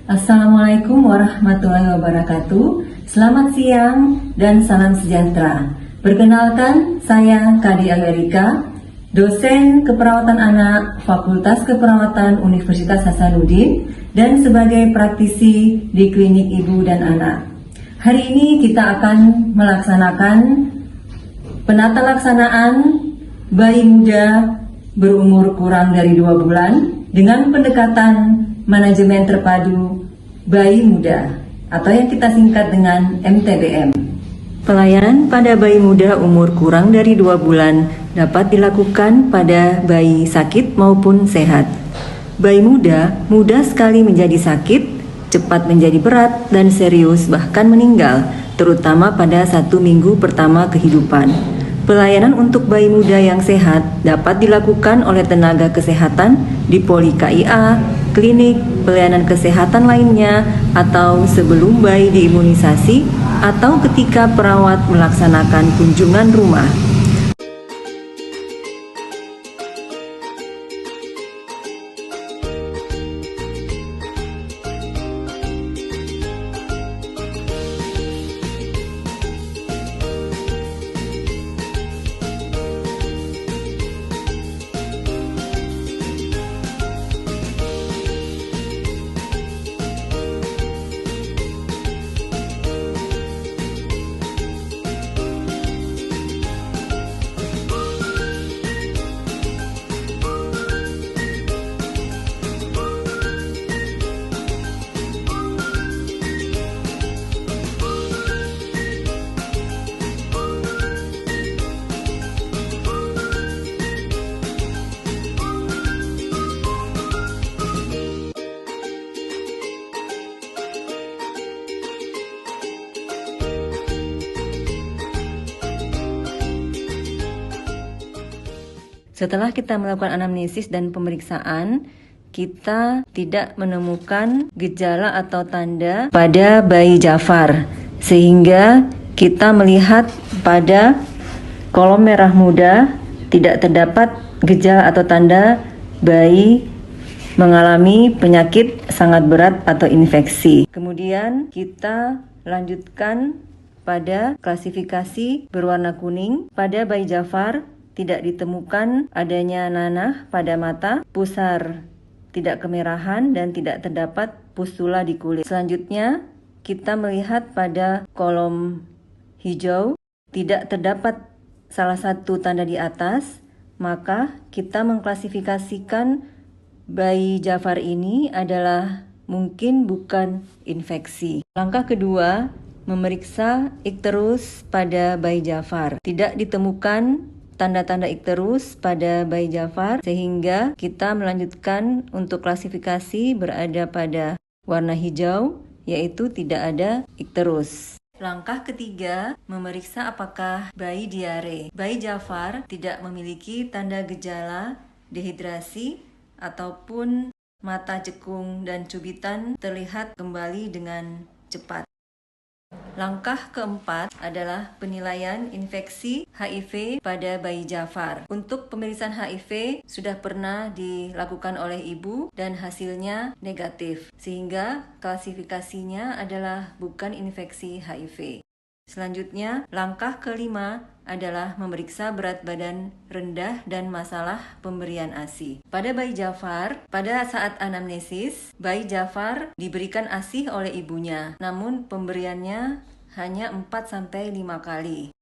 Assalamualaikum warahmatullahi wabarakatuh. Selamat siang dan salam sejahtera. Perkenalkan, saya Kadi Amerika, dosen keperawatan anak Fakultas Keperawatan Universitas Hasanuddin dan sebagai praktisi di Klinik Ibu dan Anak. Hari ini kita akan melaksanakan penata laksanaan bayi muda berumur kurang dari 2 bulan dengan pendekatan manajemen terpadu bayi muda atau yang kita singkat dengan MTBM. Pelayanan pada bayi muda umur kurang dari 2 bulan dapat dilakukan pada bayi sakit maupun sehat. Bayi muda mudah sekali menjadi sakit, cepat menjadi berat dan serius bahkan meninggal, terutama pada 1 minggu pertama kehidupan. Pelayanan untuk bayi muda yang sehat dapat dilakukan oleh tenaga kesehatan di Poli KIA, klinik, pelayanan kesehatan lainnya, atau sebelum bayi diimunisasi, atau ketika perawat melaksanakan kunjungan rumah. Setelah kita melakukan anamnesis dan pemeriksaan, kita tidak menemukan gejala atau tanda pada bayi Jafar, sehingga kita melihat pada kolom merah muda tidak terdapat gejala atau tanda bayi mengalami penyakit sangat berat atau infeksi. Kemudian kita lanjutkan pada klasifikasi berwarna kuning. Pada bayi Jafar tidak ditemukan adanya nanah pada mata, pusar tidak kemerahan, dan tidak terdapat pustula di kulit. Selanjutnya, kita melihat pada kolom hijau tidak terdapat salah satu tanda di atas, maka kita mengklasifikasikan bayi Jafar ini adalah mungkin bukan infeksi. Langkah kedua, memeriksa ikterus pada bayi Jafar. Tidak ditemukan tanda-tanda ikterus pada bayi Jafar, sehingga kita melanjutkan untuk klasifikasi berada pada warna hijau, yaitu tidak ada ikterus. Langkah ketiga, memeriksa apakah bayi diare. Bayi Jafar tidak memiliki tanda gejala dehidrasi ataupun mata cekung dan cubitan terlihat kembali dengan cepat. Langkah keempat adalah penilaian infeksi HIV pada bayi Jafar. Untuk pemeriksaan HIV sudah pernah dilakukan oleh ibu dan hasilnya negatif, sehingga klasifikasinya adalah bukan infeksi HIV. Selanjutnya, langkah kelima adalah memeriksa berat badan rendah dan masalah pemberian ASI. Pada bayi Jafar, pada saat anamnesis, bayi Jafar diberikan ASI oleh ibunya, namun pemberiannya hanya 4-5 kali.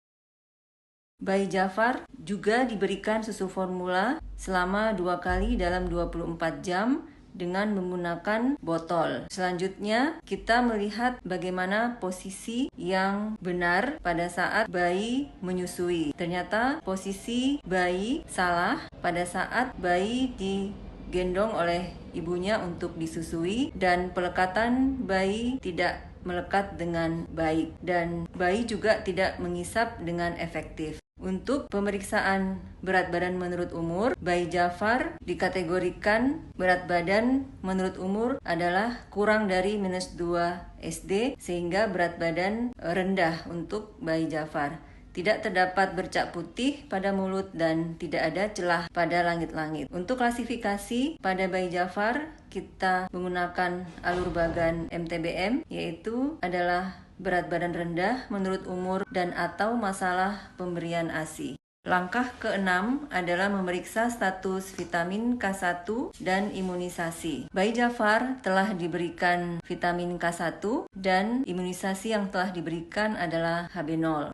Bayi Jafar juga diberikan susu formula selama 2 kali dalam 24 jam dengan menggunakan botol. Selanjutnya, kita melihat bagaimana posisi yang benar pada saat bayi menyusui. Ternyata posisi bayi salah pada saat bayi digendong oleh ibunya untuk disusui, dan pelekatan bayi tidak melekat dengan baik, dan bayi juga tidak mengisap dengan efektif. Untuk pemeriksaan berat badan menurut umur, bayi Jafar dikategorikan berat badan menurut umur adalah kurang dari -2 SD, sehingga berat badan rendah untuk bayi Jafar. Tidak terdapat bercak putih pada mulut dan tidak ada celah pada langit-langit. Untuk klasifikasi pada bayi Jafar, kita menggunakan alur Bagan MTBM, yaitu adalah berat badan rendah menurut umur dan atau masalah pemberian ASI. Langkah ke-6 adalah memeriksa status vitamin K1 dan imunisasi. Bayi Jafar telah diberikan vitamin K1 dan imunisasi yang telah diberikan adalah HB0.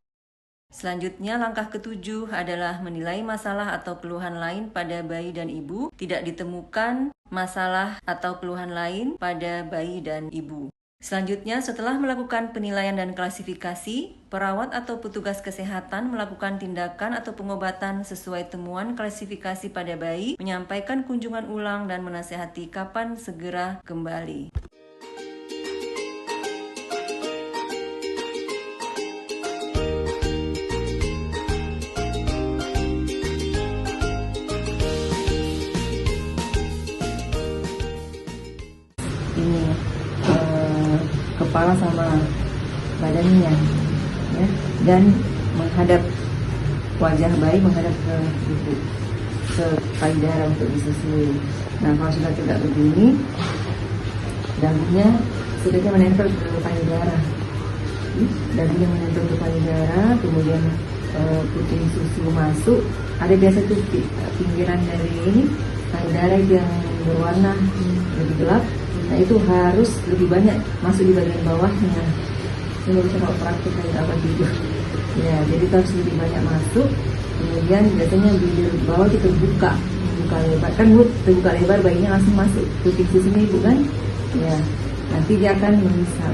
Selanjutnya, langkah ke-7 adalah menilai masalah atau keluhan lain pada bayi dan ibu. Tidak ditemukan masalah atau keluhan lain pada bayi dan ibu. Selanjutnya, setelah melakukan penilaian dan klasifikasi, perawat atau petugas kesehatan melakukan tindakan atau pengobatan sesuai temuan klasifikasi pada bayi, menyampaikan kunjungan ulang dan menasihati kapan segera kembali. Ini kepala sama badannya, ya, dan menghadap wajah bayi menghadap ke ibu, ke payudara untuk disusui. Nah, kalau sudah tidak begini, dagunya sebaiknya menempel ke payudara, dagunya menempel ke payudara, kemudian putih susu masuk. Ada biasa tuh pinggiran dari ini payudara yang berwarna lebih gelap. Nah, itu harus lebih banyak masuk di bagian bawahnya. Ini bisa kalau praktik kayak apa gitu. Ya, jadi harus lebih banyak masuk. Kemudian biasanya bibir bawah kita buka lebar. Kan mulut terbuka lebar, bayinya langsung masuk putih susunya ibu kan. Ya, nanti dia akan menghisap.